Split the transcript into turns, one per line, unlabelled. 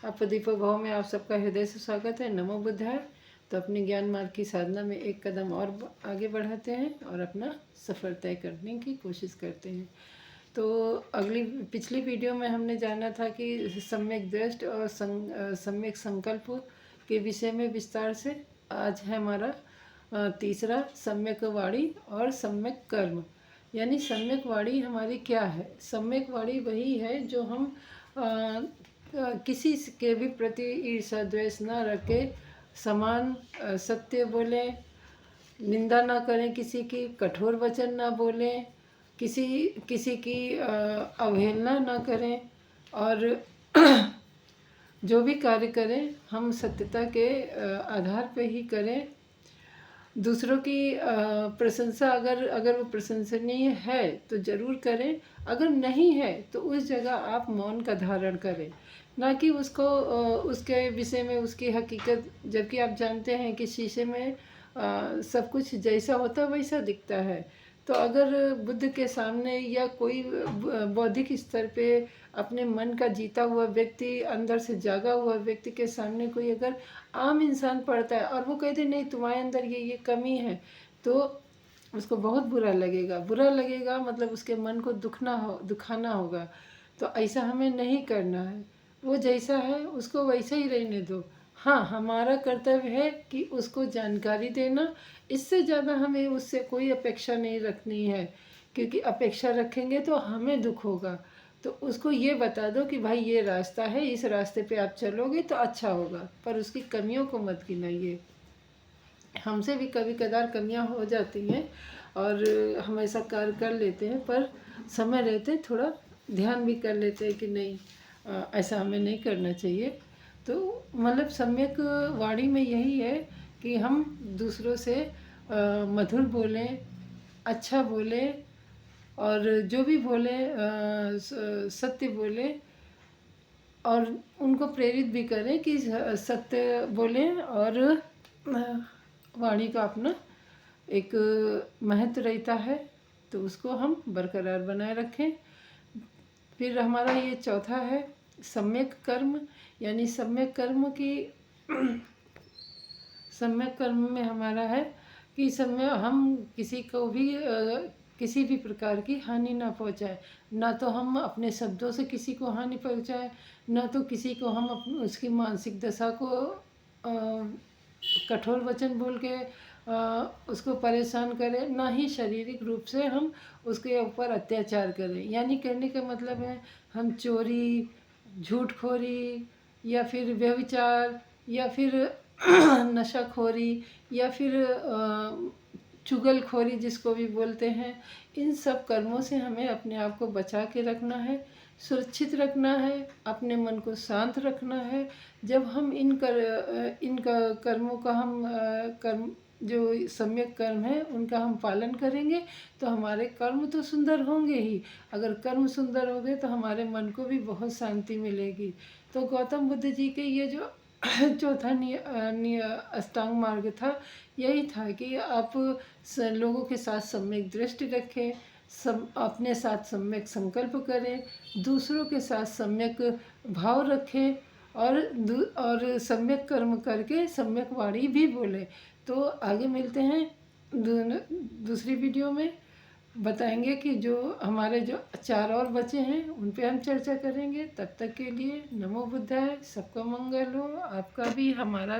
अपदीपो भाव में आप सबका हृदय से स्वागत है। नमो बुद्धाय। तो अपने ज्ञान मार्ग की साधना में एक कदम और आगे बढ़ाते हैं और अपना सफ़र तय करने की कोशिश करते हैं। तो पिछली वीडियो में हमने जाना था कि सम्यक दृष्टि और सम्यक संकल्प के विषय में विस्तार से। आज है हमारा तीसरा सम्यक वाणी और सम्यक कर्म। यानी सम्यक वाणी हमारी क्या है? सम्यक वाणी वही है जो हम किसी के भी प्रति ईर्ष्या द्वेष न रखे, समान सत्य बोलें, निंदा ना करें, किसी की कठोर वचन ना बोलें, किसी की अवहेलना ना करें और जो भी कार्य करें हम सत्यता के आधार पर ही करें। दूसरों की प्रशंसा अगर वो प्रशंसनीय है तो ज़रूर करें, अगर नहीं है तो उस जगह आप मौन का धारण करें, ना कि उसको उसके विषय में उसकी हकीकत, जबकि आप जानते हैं कि शीशे में सब कुछ जैसा होता है वैसा दिखता है। तो अगर बुद्ध के सामने या कोई बौद्धिक स्तर पे अपने मन का जीता हुआ व्यक्ति, अंदर से जागा हुआ व्यक्ति के सामने कोई अगर आम इंसान पड़ता है और वो कहते नहीं तुम्हारे अंदर ये कमी है, तो उसको बहुत बुरा लगेगा, मतलब उसके मन को दुखाना होगा। तो ऐसा हमें नहीं करना है। वो जैसा है उसको वैसा ही रहने दो। हाँ, हमारा कर्तव्य है कि उसको जानकारी देना, इससे ज़्यादा हमें उससे कोई अपेक्षा नहीं रखनी है, क्योंकि अपेक्षा रखेंगे तो हमें दुख होगा। तो उसको ये बता दो कि भाई ये रास्ता है, इस रास्ते पे आप चलोगे तो अच्छा होगा, पर उसकी कमियों को मत गिनाइए। हमसे भी कभी कदार कमियां हो जाती हैं और हम ऐसा कार्य कर लेते हैं, पर समय रहते थोड़ा ध्यान भी कर लेते हैं कि नहीं ऐसा हमें नहीं करना चाहिए। तो मतलब सम्यक वाणी में यही है कि हम दूसरों से मधुर बोलें, अच्छा बोलें और जो भी बोले सत्य बोले और उनको प्रेरित भी करें कि सत्य बोलें। और वाणी का अपना एक महत्व रहता है, तो उसको हम बरकरार बनाए रखें। फिर हमारा ये चौथा है सम्यक कर्म। यानी सम्यक कर्म में हमारा है कि हम किसी को भी किसी भी प्रकार की हानि ना पहुंचाए। ना तो हम अपने शब्दों से किसी को हानि पहुंचाए, ना तो किसी को हम उसकी मानसिक दशा को कठोर वचन बोल के उसको परेशान करें, ना ही शारीरिक रूप से हम उसके ऊपर अत्याचार करें। यानी कहने का मतलब है हम चोरी, झूठखोरी या फिर व्यभिचार या फिर नशाखोरी या फिर चुगलखोरी जिसको भी बोलते हैं, इन सब कर्मों से हमें अपने आप को बचा के रखना है, सुरक्षित रखना है, अपने मन को शांत रखना है। जब हम इन कर्मों का हम कर्म जो सम्यक कर्म है उनका हम पालन करेंगे तो हमारे कर्म तो सुंदर होंगे ही। अगर कर्म सुंदर होंगे तो हमारे मन को भी बहुत शांति मिलेगी। तो गौतम बुद्ध जी के ये जो चौथा अष्टांग मार्ग था, यही था कि आप लोगों के साथ सम्यक दृष्टि रखें, अपने साथ सम्यक संकल्प करें, दूसरों के साथ सम्यक भाव रखें और सम्यक कर्म करके सम्यक वाणी भी बोले। तो आगे मिलते हैं दूसरी वीडियो में। बताएंगे कि जो हमारे जो 4 और बचे हैं उन पे हम चर्चा करेंगे। तब तक के लिए नमो बुद्धाय। सबका मंगल हो, आपका भी हमारा